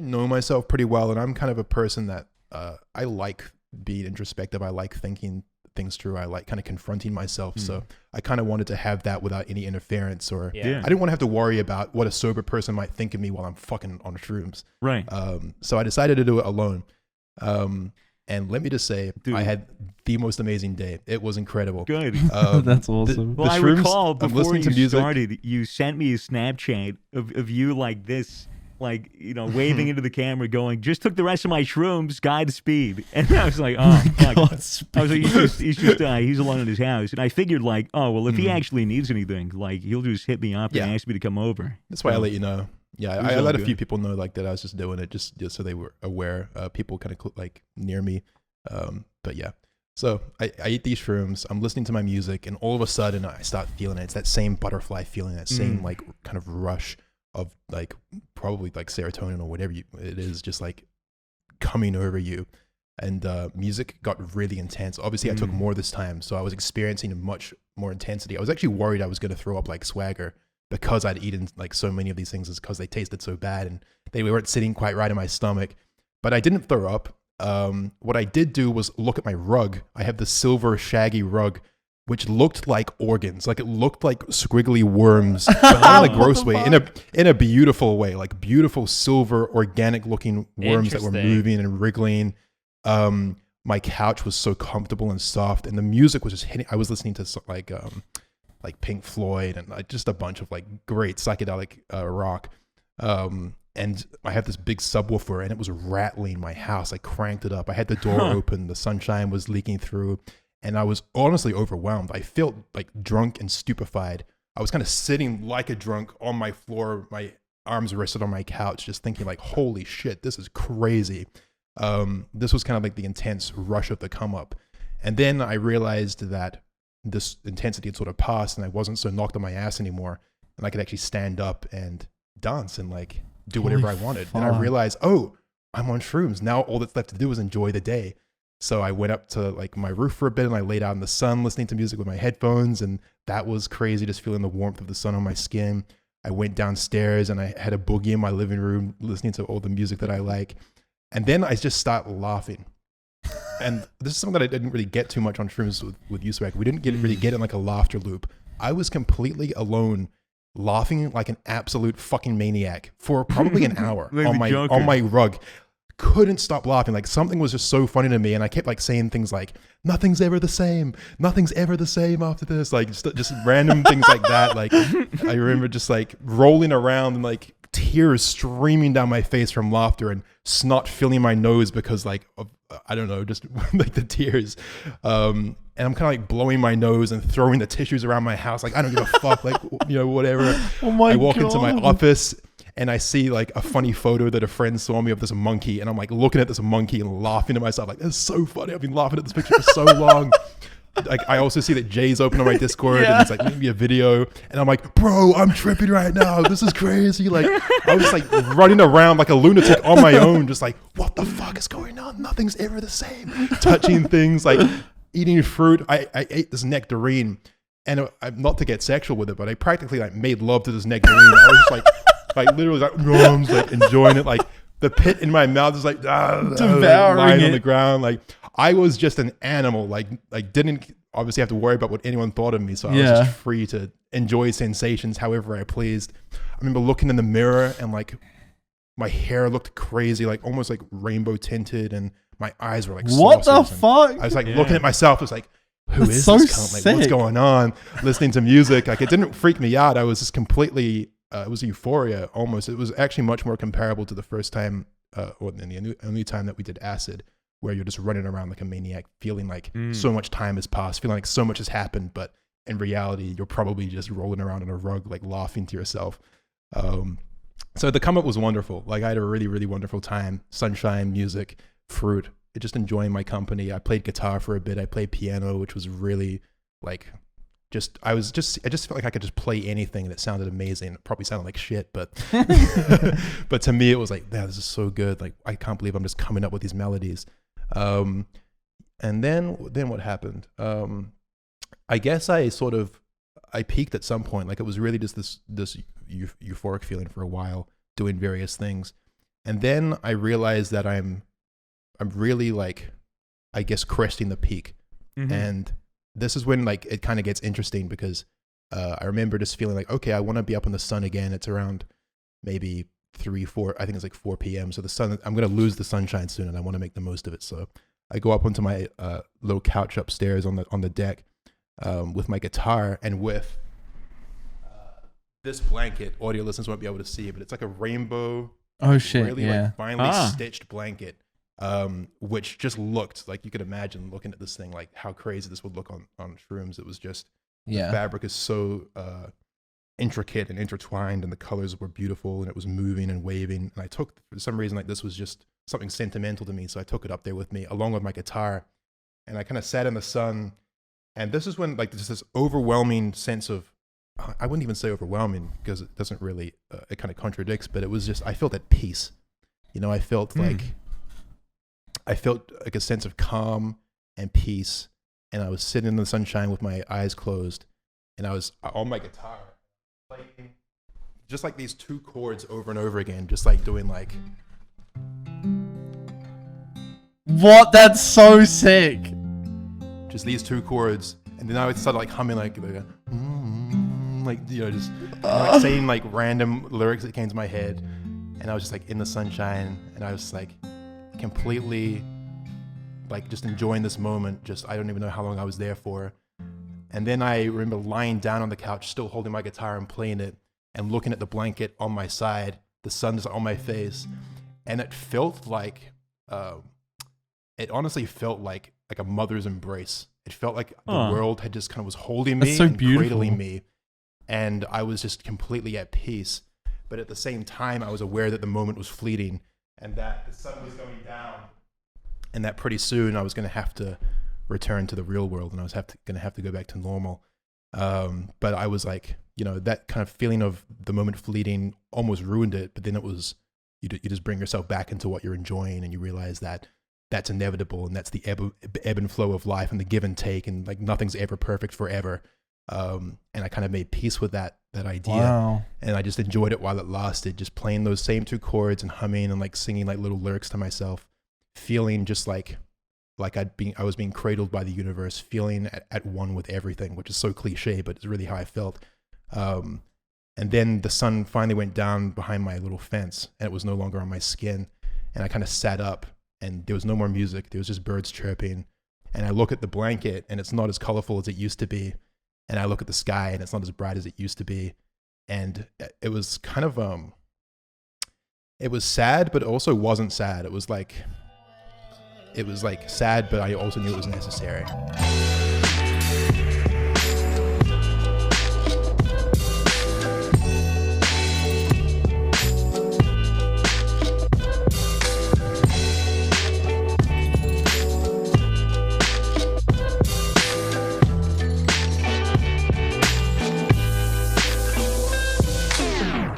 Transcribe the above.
know myself pretty well, and I'm kind of a person that I like being introspective. I like thinking things through. I like kind of confronting myself. So I kind of wanted to have that without any interference, or I didn't want to have to worry about what a sober person might think of me while I'm fucking on shrooms. Right. So I decided to do it alone. And let me just say, dude, I had the most amazing day. It was incredible. Good. That's awesome. Well, I recall before you started, you sent me a Snapchat of you like this, like, you know, waving into the camera going, just took the rest of my shrooms, Godspeed. And I was like, oh, fuck. I was like, he's alone in his house. And I figured like, oh, well, if he actually needs anything, like, he'll just hit me up and ask me to come over. That's why I let you know. Yeah, I let a few people know like that I was just doing it just so they were aware. People kind of like near me. But yeah, so I eat these shrooms. I'm listening to my music, and all of a sudden I start feeling it. It's that same butterfly feeling, that same like kind of rush of like probably like serotonin or whatever it is, just like coming over you. And music got really intense. Obviously, I took more this time, so I was experiencing much more intensity. I was actually worried I was going to throw up like swagger, because I'd eaten like so many of these things, is because they tasted so bad and they weren't sitting quite right in my stomach. But I didn't throw up. What I did do was look at my rug. I have this silver shaggy rug, which looked like organs. Like it looked like squiggly worms, but not in a gross way, in a beautiful way, like beautiful silver organic looking worms that were moving and wriggling. My couch was so comfortable and soft, and the music was just hitting. I was listening to like Pink Floyd and just a bunch of like great psychedelic rock. And I had this big subwoofer, and it was rattling my house. I cranked it up. I had the door open. The sunshine was leaking through, and I was honestly overwhelmed. I felt like drunk and stupefied. I was kind of sitting like a drunk on my floor. My arms rested on my couch, just thinking like, holy shit, this is crazy. This was kind of like the intense rush of the come up. And then I realized that this intensity had sort of passed, and I wasn't so knocked on my ass anymore, and I could actually stand up and dance and like do whatever I wanted. And I realized, oh, I'm on shrooms. Now all that's left to do is enjoy the day. So I went up to like my roof for a bit, and I laid out in the sun listening to music with my headphones, and that was crazy, just feeling the warmth of the sun on my skin. I went downstairs and I had a boogie in my living room listening to all the music that I like. And then I just start laughing. And this is something that I didn't really get too much on shrooms with Uswag. We didn't really get in like a laughter loop. I was completely alone, laughing like an absolute fucking maniac for probably an hour like on my rug. Couldn't stop laughing. Like something was just so funny to me, and I kept like saying things like, "Nothing's ever the same. Nothing's ever the same after this." Like just random things like that. Like I remember just like rolling around and like tears streaming down my face from laughter, and snot filling my nose because like I don't know, just like the tears. And I'm kind of like blowing my nose and throwing the tissues around my house. Like I don't give a fuck. Like whatever. Oh my I walk God. into my office, and I see like a funny photo that a friend saw me of this monkey, and I'm like looking at this monkey and laughing to myself like, "That's so funny. I've been laughing at this picture for so long." Like I also see that Jay's open on my Discord and it's like maybe a video, and I'm like, "Bro, I'm tripping right now. This is crazy." Like I was like running around like a lunatic on my own, just like, "What the fuck is going on? Nothing's ever the same." Touching things, like eating fruit. I ate this nectarine, and not to get sexual with it, but I practically like made love to this nectarine. I was just like literally like, I'm just, like enjoying it. Like the pit in my mouth is like devouring lying it on the ground. Like I was just an animal. Like didn't obviously have to worry about what anyone thought of me. So I was just free to enjoy sensations however I pleased. I remember looking in the mirror, and like my hair looked crazy, like almost like rainbow tinted, and my eyes were like, what the fuck? I was like looking at myself. I was like, who That's is so this cunt? Like, what's sick. going on? Listening to music, like it didn't freak me out. I was just completely, it was euphoria almost. It was actually much more comparable to the first time, or the only time that we did acid, where you're just running around like a maniac, feeling like so much time has passed, feeling like so much has happened, but in reality, you're probably just rolling around on a rug, like laughing to yourself. So the come up was wonderful. Like I had a really, really wonderful time. Sunshine, music, fruit, just enjoying my company. I played guitar for a bit. I played piano, which was really like, I just felt like I could just play anything and it sounded amazing. It probably sounded like shit, but but to me it was like, man, this is so good. Like I can't believe I'm just coming up with these melodies. And then what happened? I guess I peaked at some point. Like it was really just this euphoric feeling for a while, doing various things. And then I realized that I'm really like, I guess, cresting the peak. Mm-hmm. And this is when like it kind of gets interesting because I remember just feeling like, okay, I want to be up in the sun again. It's around maybe 4, I think it's like 4 p.m. So the sun, I'm going to lose the sunshine soon and I want to make the most of it. So I go up onto my little couch upstairs on the deck with my guitar and with this blanket. Audio listeners won't be able to see it, but it's like a rainbow, really like finely stitched blanket, which just looked like, you could imagine looking at this thing, like how crazy this would look on Shrooms. It was just, the fabric is so intricate and intertwined, and the colors were beautiful, and it was moving and waving. And I took, for some reason, like this was just something sentimental to me, so I took it up there with me along with my guitar, and I kind of sat in the sun. And this is when like there's this overwhelming sense of, I wouldn't even say overwhelming because it doesn't really, it kind of contradicts, but it was just, I felt at peace. You know, I felt like a sense of calm and peace, and I was sitting in the sunshine with my eyes closed, and I was on my guitar playing just like these 2 chords over and over again, just like doing like, what? That's so sick. Just these 2 chords, and then I would start like humming like you know, just like saying like random lyrics that came to my head, and I was just like in the sunshine, and I was like completely like just enjoying this moment. Just, I don't even know how long I was there for. And then I remember lying down on the couch, still holding my guitar and playing it, and looking at the blanket on my side, the sun is on my face, and it felt like, it honestly felt like a mother's embrace. It felt like the world had just kind of was holding me and cradling me, and I was just completely at peace. But at the same time, I was aware that the moment was fleeting, and that the sun was going down, and that pretty soon I was going to have to return to the real world, and I was going to have to go back to normal. But I was like, you know, that kind of feeling of the moment fleeting almost ruined it. But then it was, you just bring yourself back into what you're enjoying, and you realize that that's inevitable, and that's the ebb and flow of life, and the give and take, and like nothing's ever perfect forever. And I kind of made peace with that idea. Wow. And I just enjoyed it while it lasted, just playing those same 2 chords and humming and like singing like little lyrics to myself, feeling just like I was being cradled by the universe, feeling at one with everything, which is so cliche, but it's really how I felt. And then the sun finally went down behind my little fence, and it was no longer on my skin. And I kind of sat up, and there was no more music. There was just birds chirping. And I look at the blanket, and it's not as colorful as it used to be. And I look at the sky, and it's not as bright as it used to be. And it was kind of, it was sad, but it also wasn't sad. It was like sad, but I also knew it was necessary.